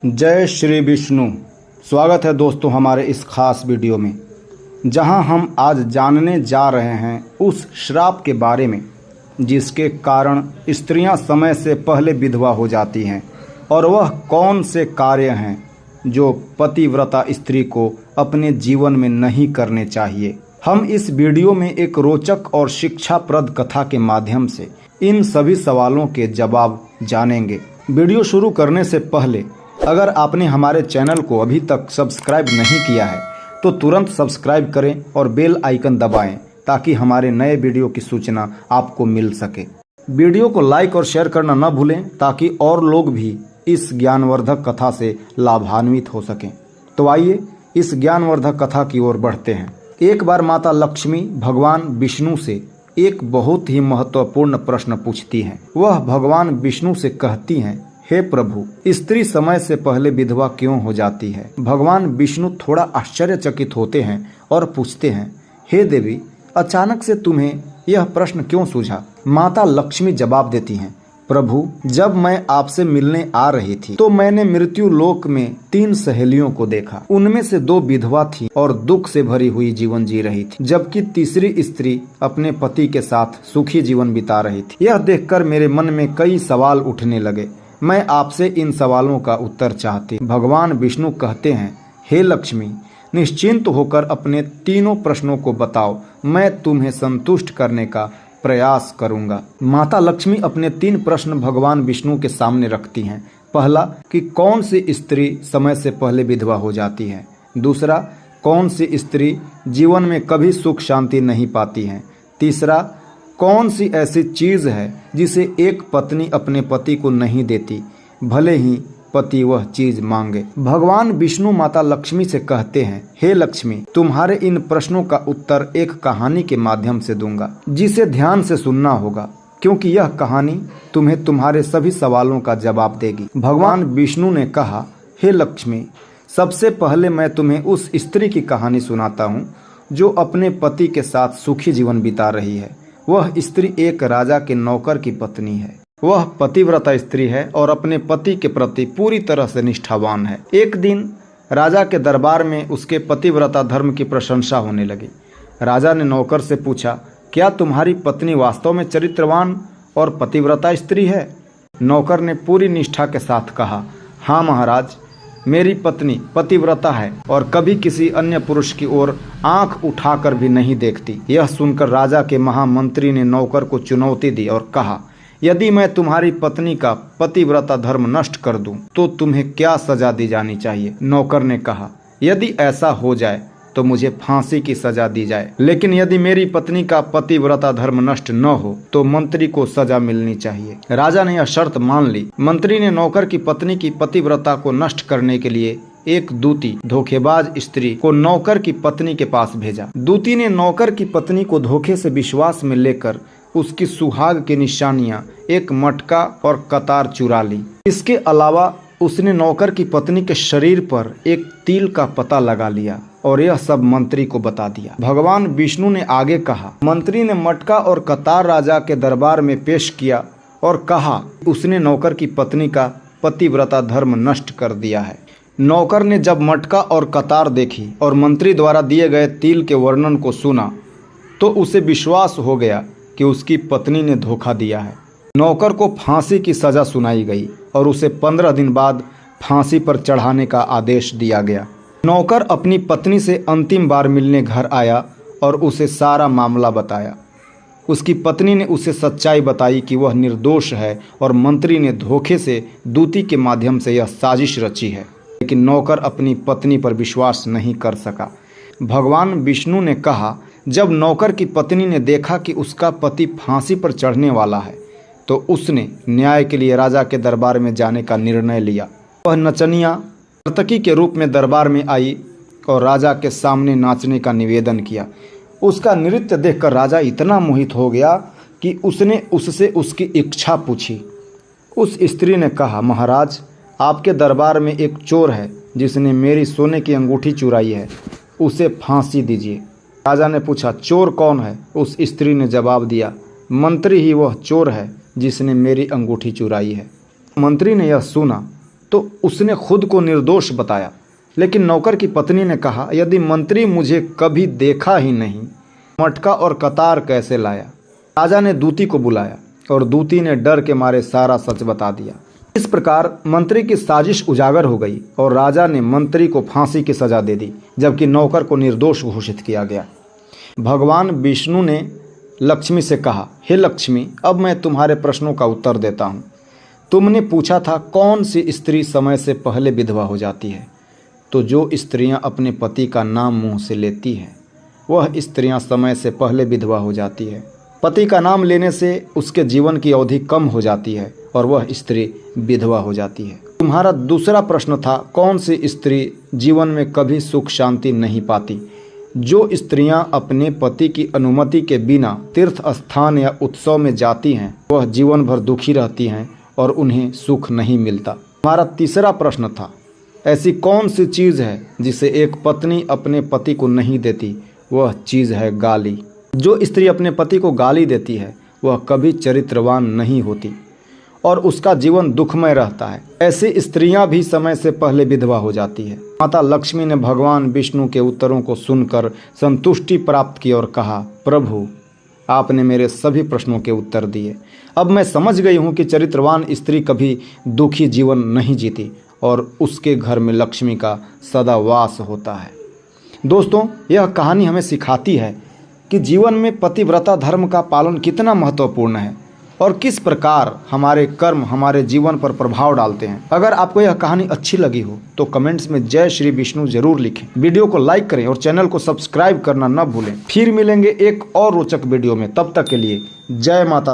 जय श्री विष्णु। स्वागत है दोस्तों हमारे इस खास वीडियो में, जहां हम आज जानने जा रहे हैं उस श्राप के बारे में जिसके कारण स्त्रियां समय से पहले विधवा हो जाती हैं, और वह कौन से कार्य हैं जो पतिव्रता स्त्री को अपने जीवन में नहीं करने चाहिए। हम इस वीडियो में एक रोचक और शिक्षाप्रद कथा के माध्यम से इन सभी सवालों के जवाब जानेंगे। वीडियो शुरू करने से पहले अगर आपने हमारे चैनल को अभी तक सब्सक्राइब नहीं किया है तो तुरंत सब्सक्राइब करें और बेल आइकन दबाएं ताकि हमारे नए वीडियो की सूचना आपको मिल सके। वीडियो को लाइक और शेयर करना न भूलें ताकि और लोग भी इस ज्ञानवर्धक कथा से लाभान्वित हो सकें। तो आइए इस ज्ञानवर्धक कथा की ओर बढ़ते हैं। एक बार माता लक्ष्मी भगवान विष्णु से एक बहुत ही महत्वपूर्ण प्रश्न पूछती हैं। वह भगवान विष्णु से कहती हैं, हे प्रभु, स्त्री समय से पहले विधवा क्यों हो जाती है। भगवान विष्णु थोड़ा आश्चर्यचकित होते हैं और पूछते हैं, हे देवी, अचानक से तुम्हें यह प्रश्न क्यों सूझा। माता लक्ष्मी जवाब देती हैं, प्रभु, जब मैं आपसे मिलने आ रही थी तो मैंने मृत्यु लोक में 3 सहेलियों को देखा। उनमें से 2 विधवा थी और दुख से भरी हुई जीवन जी रही थी, जबकि तीसरी स्त्री अपने पति के साथ सुखी जीवन बिता रही थी। यह देखकर मेरे मन में कई सवाल उठने लगे। मैं आपसे इन सवालों का उत्तर चाहती। भगवान विष्णु कहते हैं, हे लक्ष्मी, निश्चिंत होकर अपने तीनों प्रश्नों को बताओ, मैं तुम्हें संतुष्ट करने का प्रयास करूंगा। माता लक्ष्मी अपने 3 प्रश्न भगवान विष्णु के सामने रखती हैं। पहला कि कौन सी स्त्री समय से पहले विधवा हो जाती है। दूसरा, कौन सी स्त्री जीवन में कभी सुख शांति नहीं पाती है। तीसरा, कौन सी ऐसी चीज है जिसे एक पत्नी अपने पति को नहीं देती, भले ही पति वह चीज मांगे। भगवान विष्णु माता लक्ष्मी से कहते हैं, हे लक्ष्मी, तुम्हारे इन प्रश्नों का उत्तर एक कहानी के माध्यम से दूंगा, जिसे ध्यान से सुनना होगा, क्योंकि यह कहानी तुम्हें तुम्हारे सभी सवालों का जवाब देगी। भगवान विष्णु ने कहा, हे लक्ष्मी, सबसे पहले मैं तुम्हें उस स्त्री की कहानी सुनाता हूँ जो अपने पति के साथ सुखी जीवन बिता रही है। वह स्त्री एक राजा के नौकर की पत्नी है। वह पतिव्रता स्त्री है और अपने पति के प्रति पूरी तरह से निष्ठावान है। एक दिन राजा के दरबार में उसके पतिव्रता धर्म की प्रशंसा होने लगी। राजा ने नौकर से पूछा, क्या तुम्हारी पत्नी वास्तव में चरित्रवान और पतिव्रता स्त्री है। नौकर ने पूरी निष्ठा के साथ कहा, हाँ महाराज, मेरी पत्नी पतिव्रता है और कभी किसी अन्य पुरुष की ओर आंख उठाकर भी नहीं देखती। यह सुनकर राजा के महामंत्री ने नौकर को चुनौती दी और कहा, यदि मैं तुम्हारी पत्नी का पतिव्रता धर्म नष्ट कर दूं तो तुम्हें क्या सजा दी जानी चाहिए। नौकर ने कहा, यदि ऐसा हो जाए तो मुझे फांसी की सजा दी जाए, लेकिन यदि मेरी पत्नी का पतिव्रता धर्म नष्ट न हो तो मंत्री को सजा मिलनी चाहिए। राजा ने यह शर्त मान ली। मंत्री ने नौकर की पत्नी की पतिव्रता को नष्ट करने के लिए एक दूती धोखेबाज स्त्री को नौकर की पत्नी के पास भेजा। दूती ने नौकर की पत्नी को धोखे से विश्वास में लेकर उसकी सुहाग की निशानियां, एक मटका और कतार चुरा ली। इसके अलावा उसने नौकर की पत्नी के शरीर पर एक तिल का पता लगा लिया और यह सब मंत्री को बता दिया। भगवान विष्णु ने आगे कहा, मंत्री ने मटका और कतार राजा के दरबार में पेश किया और कहा, उसने नौकर की पत्नी का पतिव्रता धर्म नष्ट कर दिया है। नौकर ने जब मटका और कतार देखी और मंत्री द्वारा दिए गए तिल के वर्णन को सुना तो उसे विश्वास हो गया कि उसकी पत्नी ने धोखा दिया है। नौकर को फांसी की सजा सुनाई गई और उसे 15 दिन बाद फांसी पर चढ़ाने का आदेश दिया गया। नौकर अपनी पत्नी से अंतिम बार मिलने घर आया और उसे सारा मामला बताया। उसकी पत्नी ने उसे सच्चाई बताई कि वह निर्दोष है और मंत्री ने धोखे से दूती के माध्यम से यह साजिश रची है, लेकिन नौकर अपनी पत्नी पर विश्वास नहीं कर सका। भगवान विष्णु ने कहा, जब नौकर की पत्नी ने देखा कि उसका पति फांसी पर चढ़ने वाला है तो उसने न्याय के लिए राजा के दरबार में जाने का निर्णय लिया। वह नचनिया नर्तकी के रूप में दरबार में आई और राजा के सामने नाचने का निवेदन किया। उसका नृत्य देखकर राजा इतना मोहित हो गया कि उसने उससे उसकी इच्छा पूछी। उस स्त्री ने कहा, महाराज, आपके दरबार में एक चोर है जिसने मेरी सोने की अंगूठी चुराई है, उसे फांसी दीजिए। राजा ने पूछा, चोर कौन है। उस स्त्री ने जवाब दिया, मंत्री ही वह चोर है जिसने मेरी अंगूठी चुराई है। मंत्री ने यह सुना तो उसने खुद को निर्दोष बताया। लेकिन नौकर की पत्नी ने कहा, यदि मंत्री मुझे कभी देखा ही नहीं, मटका और कतार कैसे लाया? राजा ने दूती को बुलाया और दूती ने डर के मारे सारा सच बता दिया। इस प्रकार मंत्री की साजिश उजागर हो गई और राजा ने मंत्री को फांसी की सजा दे दी, जबकि नौकर को निर्दोष घोषित किया गया। भगवान विष्णु ने लक्ष्मी से कहा, हे लक्ष्मी, अब मैं तुम्हारे प्रश्नों का उत्तर देता हूँ। तुमने पूछा था कौन सी स्त्री समय से पहले विधवा हो जाती है। तो जो स्त्रियां अपने पति का नाम मुंह से लेती हैं, वह स्त्रियां समय से पहले विधवा हो जाती है। पति का नाम लेने से उसके जीवन की अवधि कम हो जाती है और वह स्त्री विधवा हो जाती है। तुम्हारा दूसरा प्रश्न था, कौन सी स्त्री जीवन में कभी सुख शांति नहीं पाती? जो स्त्रियां अपने पति की अनुमति के बिना तीर्थ स्थान या उत्सव में जाती हैं, वह जीवन भर दुखी रहती हैं और उन्हें सुख नहीं मिलता। तुम्हारा तीसरा प्रश्न था, ऐसी कौन सी चीज़ है जिसे एक पत्नी अपने पति को नहीं देती? वह चीज़ है गाली। जो स्त्री अपने पति को गाली देती है, वह कभी चरित्रवान नहीं होती और उसका जीवन दुखमय रहता है। ऐसी स्त्रियां भी समय से पहले विधवा हो जाती है। माता लक्ष्मी ने भगवान विष्णु के उत्तरों को सुनकर संतुष्टि प्राप्त की और कहा, प्रभु, आपने मेरे सभी प्रश्नों के उत्तर दिए। अब मैं समझ गई हूँ कि चरित्रवान स्त्री कभी दुखी जीवन नहीं जीती और उसके घर में लक्ष्मी का सदा वास होता है। दोस्तों, यह कहानी हमें सिखाती है कि जीवन में पतिव्रता धर्म का पालन कितना महत्वपूर्ण है और किस प्रकार हमारे कर्म हमारे जीवन पर प्रभाव डालते हैं। अगर आपको यह कहानी अच्छी लगी हो तो कमेंट्स में जय श्री विष्णु जरूर लिखें। वीडियो को लाइक करें और चैनल को सब्सक्राइब करना न भूलें। फिर मिलेंगे एक और रोचक वीडियो में। तब तक के लिए जय माता।